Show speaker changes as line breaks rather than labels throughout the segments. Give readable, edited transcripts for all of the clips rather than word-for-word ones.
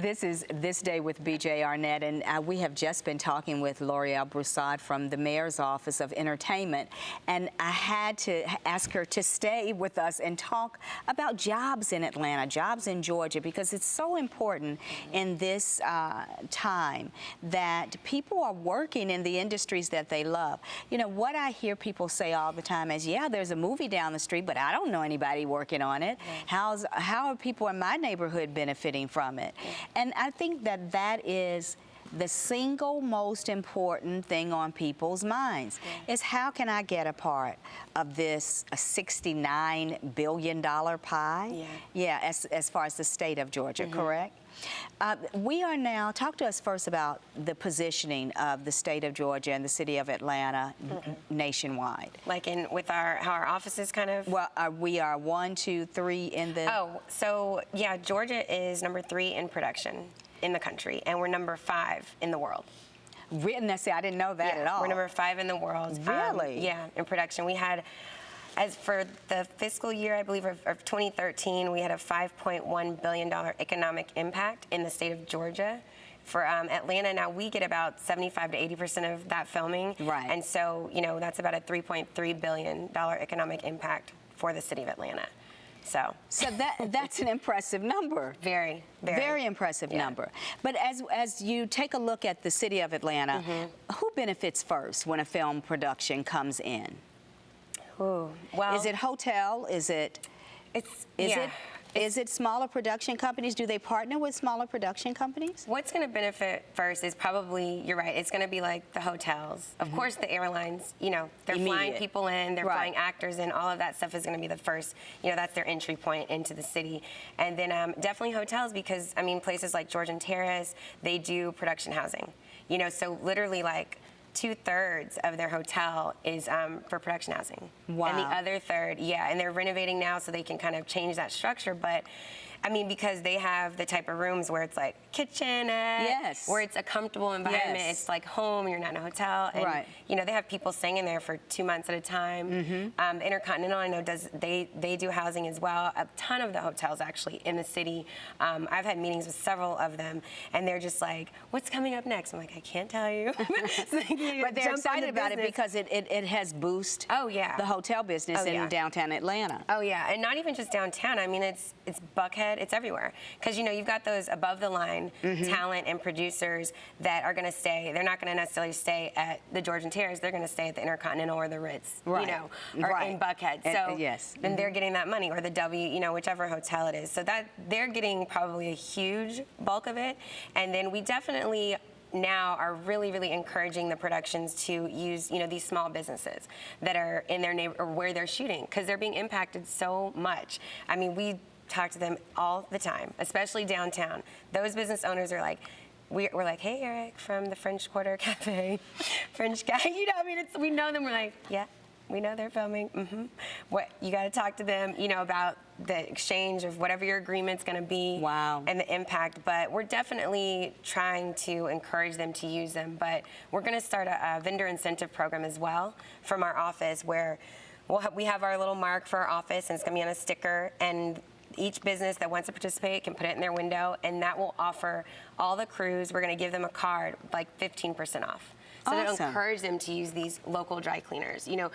This is This Day with BJ Arnett, and we have just been talking with L'Oreal Broussard from the Mayor's Office of Entertainment, and I had to ask her to stay with us and talk about jobs in Atlanta, jobs in Georgia, because it's so important in this time that people are working in the industries that they love. You know, what I hear people say all the time is, yeah, there's a movie down the street, but I don't know anybody working on it. How are people in my neighborhood benefiting from it? And I think that that is the single most important thing on people's minds, is how can I get a part of this $69 billion pie? As far as the state of Georgia, correct? We are now, talk to us first about the positioning of the state of Georgia and the city of Atlanta nationwide.
Like with how our offices kind of?
Well, we are 1, 2, 3 in the...
Oh, so yeah, Georgia is number 3 in production in the country, and we're number 5 in the world.
Really? See, I didn't know that at all.
We're number 5 in the world.
Really?
Yeah, in production. We had, as for the fiscal year, I believe, of 2013, we had a $5.1 billion economic impact in the state of Georgia. For Atlanta, now we get about 75 to 80% of that filming.
Right.
And so, you know, that's about a $3.3 billion economic impact for the city of Atlanta. So
that's an impressive number.
Very,
very impressive number. But as you take a look at the city of Atlanta, who benefits first when a film production comes in?
Ooh, well,
is it hotel? Is it smaller production companies? Do they partner with smaller production companies?
What's going to benefit first is probably, you're right, it's going to be like the hotels. Of course, the airlines, you know, they're flying people in, they're flying actors in, all of that stuff is going to be the first, you know, that's their entry point into the city. And then definitely hotels, because, I mean, places like Georgian Terrace, they do production housing. You know, so literally like 2/3 of their hotel is for production housing. Wow. And the other third, and they're renovating now so they can kind of change that structure. But I mean, because they have the type of rooms where it's like kitchenette, where it's a comfortable environment. It's like home, you're not in a hotel. And, you know, they have people staying in there for 2 months at a time. Intercontinental, I know, they do housing as well. A ton of the hotels, actually, in the city. I've had meetings with several of them, and they're just like, what's coming up next? I'm like, I can't tell you.
But they're excited about it because it has boosted the hotel business in downtown Atlanta.
Oh, yeah, and not even just downtown. I mean, it's Buckhead. It's everywhere, because you know you've got those above the line talent and producers that are going to stay. They're not going to necessarily stay at the Georgian Terrace. They're going to stay at the Intercontinental or the Ritz, you know, or in Buckhead. So then they're getting that money, or the W, you know, whichever hotel it is. So that they're getting probably a huge bulk of it, and then we definitely now are really, really encouraging the productions to use, you know, these small businesses that are in their neighborhood or where they're shooting, because they're being impacted so much. I mean, we talk to them all the time, especially downtown. Those business owners are like, we're like, hey, Eric from the French Quarter Cafe, French guy, you know, I mean, we know them. We're like, yeah, we know they're filming. What, you got to talk to them, you know, about the exchange of whatever your agreement's going to be and the impact. But we're definitely trying to encourage them to use them. But we're going to start a vendor incentive program as well from our office, where we have our little mark for our office, and it's going to be on a sticker, and each business that wants to participate can put it in their window, and that will offer all the crews, we're going to give them a card, like 15% off. So that'll encourage them to use these local dry cleaners. You know,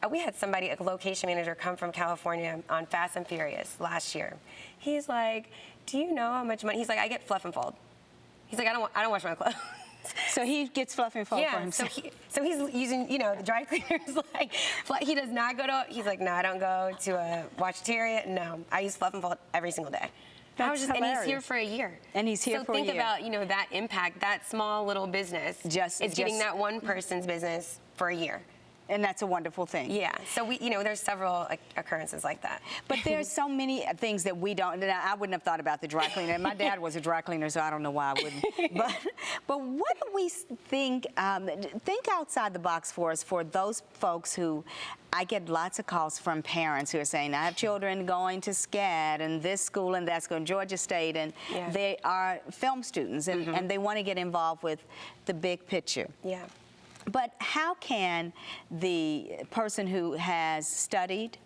we had somebody, a location manager, come from California on Fast and Furious last year. He's like, do you know how much money? He's like, I get fluff and fold. He's like, I don't wash my clothes.
So he gets fluff and fold for himself.
So he's using, you know, the dry cleaners. Like, he does not go to. He's like, no, I don't go to a washateria. No, I use fluff and fold every single day.
That's hilarious.
And he's here for a year.
And he's here for a year.
So think about, you know, that impact. That small little business is getting that one person's business for a year.
And that's a wonderful thing.
Yeah. So we, you know, there's several occurrences like that.
But there's so many things that we don't. I wouldn't have thought about the dry cleaner. My dad was a dry cleaner, so I don't know why I wouldn't. But what do we think? Think outside the box for us, for those folks who. I get lots of calls from parents who are saying, I have children going to SCAD and this school and that school, Georgia State, and they are film students, and they want to get involved with the big picture.
Yeah.
But how can the person who has studied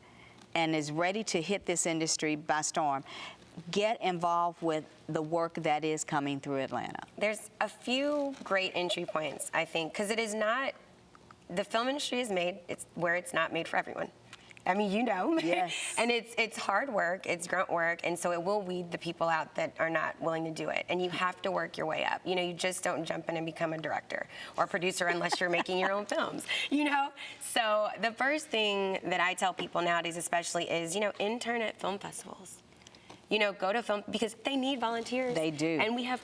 and is ready to hit this industry by storm get involved with the work that is coming through Atlanta?
There's a few great entry points, I think, because it is not, the film industry is made, it's where it's not made for everyone. I mean, you know.
Yes.
And it's hard work, it's grunt work, and so it will weed the people out that are not willing to do it. And you have to work your way up. You know, you just don't jump in and become a director or producer unless you're making your own films, you know? So the first thing that I tell people nowadays especially is, you know, intern at film festivals. You know, go to film, because they need volunteers.
They do.
And we have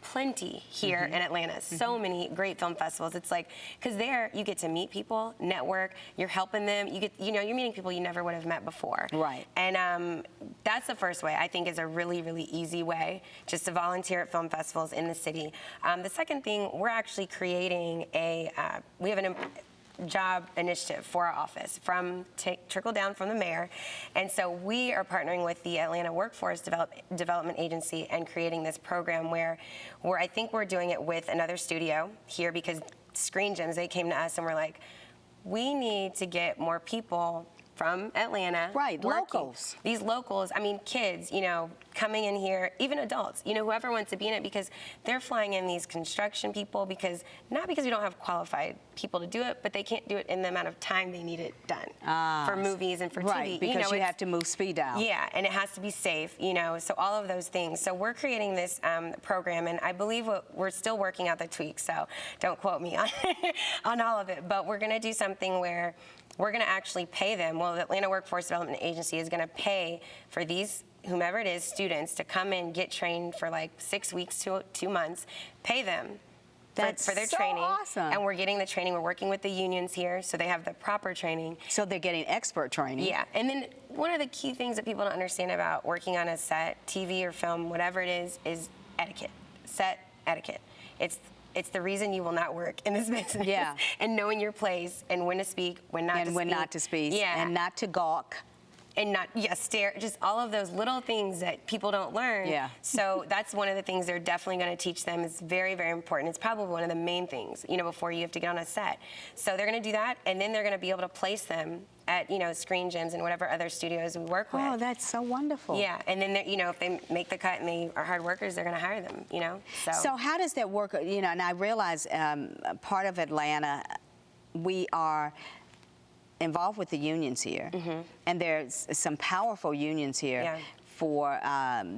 plenty here in Atlanta. So many great film festivals. It's like, because there you get to meet people, network, you're helping them, you know, you're meeting people you never would have met before.
Right.
And that's the first way, I think, is a really, really easy way, just to volunteer at film festivals in the city. The second thing, we're actually creating we have an job initiative for our office trickle down from the mayor. And so we are partnering with the Atlanta Workforce Development Agency and creating this program where I think we're doing it with another studio here, because Screen Gems, they came to us and were like, we need to get more people from Atlanta.
Right,
working.
locals.
These locals, I mean, kids, you know, coming in here, even adults, you know, whoever wants to be in it, because they're flying in these construction people, not because we don't have qualified people to do it, but they can't do it in the amount of time they need it done for movies and for TV.
Right, because you have to move speed down.
Yeah, and it has to be safe, you know, so all of those things. So we're creating this program, and I believe we're still working out the tweaks, so don't quote me on all of it, but we're going to do something where we're going to actually pay them. Well, the Atlanta Workforce Development Agency is going to pay for these, whomever it is, students to come in, get trained for like 6 weeks to 2 months, pay them for their
so
training.
Awesome.
And we're getting the training. We're working with the unions here, so they have the proper training.
So they're getting expert training.
Yeah, and then one of the key things that people don't understand about working on a set, TV or film, whatever it is etiquette, set etiquette. It's the reason you will not work in this business.
Yeah.
And knowing your place and when to speak, when not to speak.
And when not to speak.
Yeah.
And not to gawk.
And not, stare, just all of those little things that people don't learn.
Yeah.
So that's one of the things they're definitely going to teach them. It's very, very important. It's probably one of the main things, you know, before you have to get on a set. So they're going to do that, and then they're going to be able to place them at, you know, Screen Gems and whatever other studios we work with.
Oh, that's so wonderful.
Yeah, and then, you know, if they make the cut and they are hard workers, they're going to hire them, you know.
So how does that work? You know, and I realize part of Atlanta, we are involved with the unions here, and there's some powerful unions here for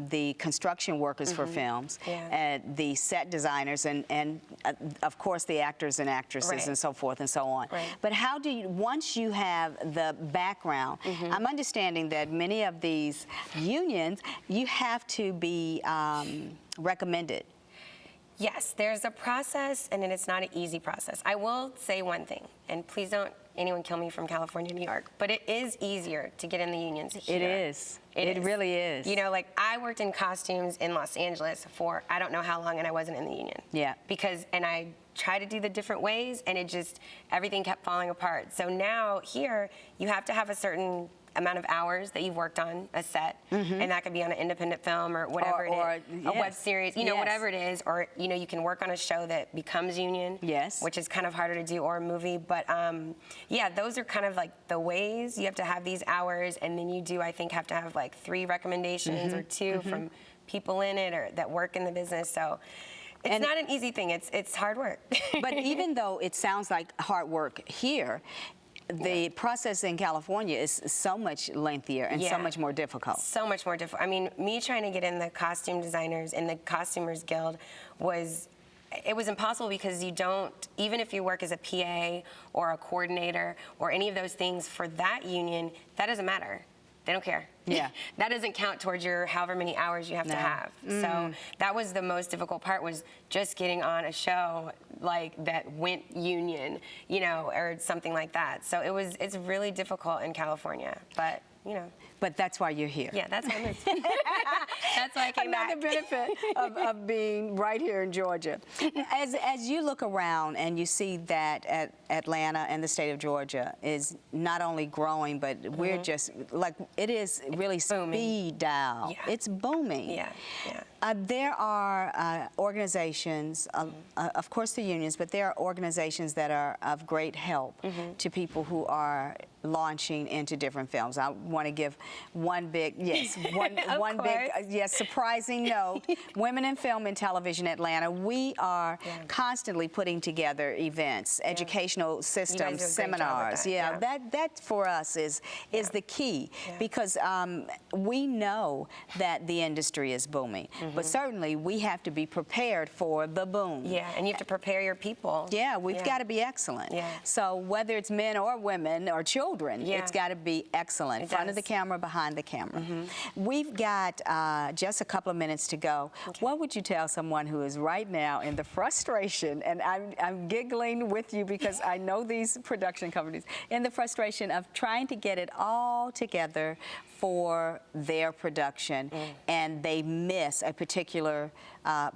the construction workers for films, the set designers, and of course the actors and actresses and so forth and so on.
Right.
But how do you, once you have the background, I'm understanding that many of these unions, you have to be recommended.
Yes, there's a process, and it's not an easy process. I will say one thing, and please don't anyone kill me from California, New York, but it is easier to get in the unions here.
It is. It really is.
You know, like I worked in costumes in Los Angeles for I don't know how long, and I wasn't in the union.
Yeah.
And I tried to do the different ways, and everything kept falling apart. So now here, you have to have a certain amount of hours that you've worked on a set, and that could be on an independent film or whatever it is, a web series, you know, whatever it is, or, you know, you can work on a show that becomes union, which is kind of harder to do, or a movie, but yeah, those are kind of like the ways. You have to have these hours, and then you do, I think, have to have like 3 recommendations or 2 from people in it or that work in the business, so it's not an easy thing. It's hard work.
But even though it sounds like hard work here, the process in California is so much lengthier and so much more difficult.
So much more difficult. I mean, me trying to get in the costume designers in the Costumers Guild was impossible, because you don't, even if you work as a PA or a coordinator or any of those things for that union, that doesn't matter. They don't care.
Yeah.
That doesn't count towards your however many hours you have to have. So that was the most difficult part, was just getting on a show like that went union, you know, or something like that. So it's really difficult in California, but you know.
But that's why you're here.
Yeah, that's why I moved. That's why I came back.
Another benefit of being right here in Georgia. As you look around and you see that Atlanta and the state of Georgia is not only growing, but we're just, like, it is really speed dial.
Yeah.
It's booming.
Yeah, yeah.
There are organizations, of course the unions, but there are organizations that are of great help to people who are launching into different films. I want to give one big, yes, one big, yes, surprising note. Women in Film and Television Atlanta, we are constantly putting together events, educational systems, seminars. That for us is the key, because we know that the industry is booming, but certainly we have to be prepared for the boom.
Yeah, and you have to prepare your people.
Yeah, we've got to be excellent. So whether it's men or women or children, it's got to be excellent. Front of the camera, behind the camera. We've got just a couple of minutes to go. What would you tell someone who is right now in the frustration, and I'm giggling with you because I know these production companies, in the frustration of trying to get it all together for their production, and they miss a particular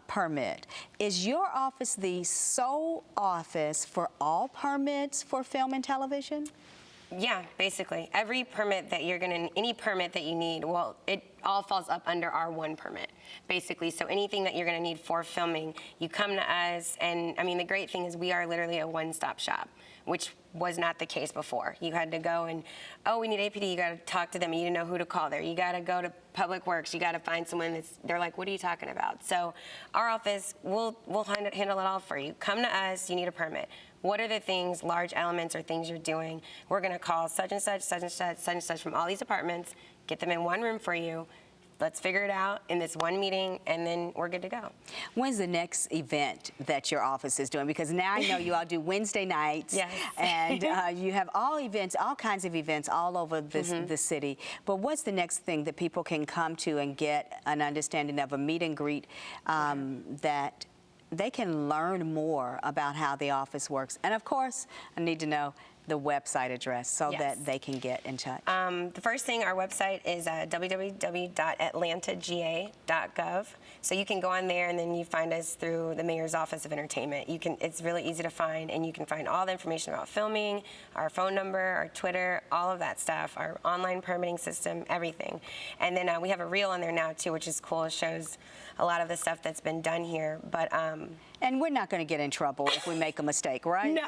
permit. Is your office the sole office for all permits for film and television?
Yeah, basically. Every permit that you're gonna, any permit that you need, well, it all falls up under our one permit, basically. So anything that you're gonna need for filming, you come to us, and I mean, the great thing is we are literally a one-stop shop, which was not the case before. You had to go and, oh, we need APD, you gotta talk to them, you didn't know who to call there. You gotta go to Public Works, you gotta find someone that's, they're like, what are you talking about? So our office, we'll handle it all for you. Come to us, you need a permit. What are the things, large elements or things you're doing? We're gonna call such and such, such and such, such and such from all these departments, get them in one room for you. Let's figure it out in this one meeting, and then we're good to go.
When's the next event that your office is doing? Because now I know you all do Wednesday nights, and you have all kinds of events all over the city. But what's the next thing that people can come to and get an understanding of, a meet and greet that they can learn more about how the office works? And of course, I need to know the website address so that they can get in touch.
The first thing, our website is www.atlantag.gov. So you can go on there, and then you find us through the Mayor's Office of Entertainment. It's really easy to find, and you can find all the information about filming, our phone number, our Twitter, all of that stuff, our online permitting system, everything. And then we have a reel on there now too, which is cool. It shows a lot of the stuff that's been done here. But
and we're not going to get in trouble if we make a mistake, right?
No.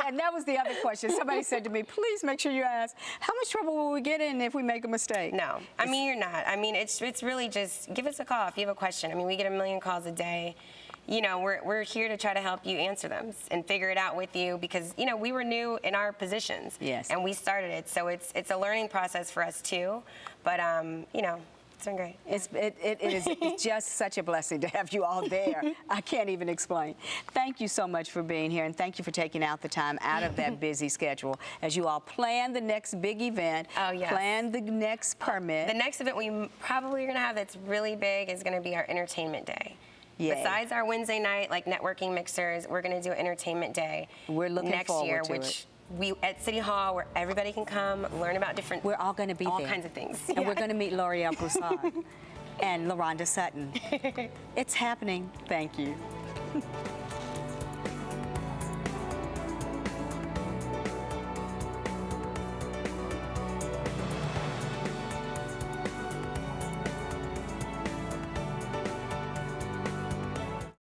And that was the other question. Somebody said to me, please make sure you ask, how much trouble will we get in if we make a mistake?
No. I mean, you're not. I mean, it's really just give us a call if you have a question. I mean, we get 1 million calls a day. You know, we're here to try to help you answer them and figure it out with you, because, you know, we were new in our positions. And we started it. So it's a learning process for us, too. But, you know, it's been great.
It's just such a blessing to have you all there. I can't even explain. Thank you so much for being here, and thank you for taking out the time out of that busy schedule as you all plan the next big event, plan the next permit.
The next event we probably are going to have that's really big is going to be our entertainment day. Besides our Wednesday night, like networking mixers, we're going to do entertainment day.
We're looking
next year, which we at City Hall, where everybody can come learn about different.
We're all going to be
all
there.
Kinds of things,
and we're going to meet L'Oreal Broussard and LaRonda Sutton. It's happening. Thank you.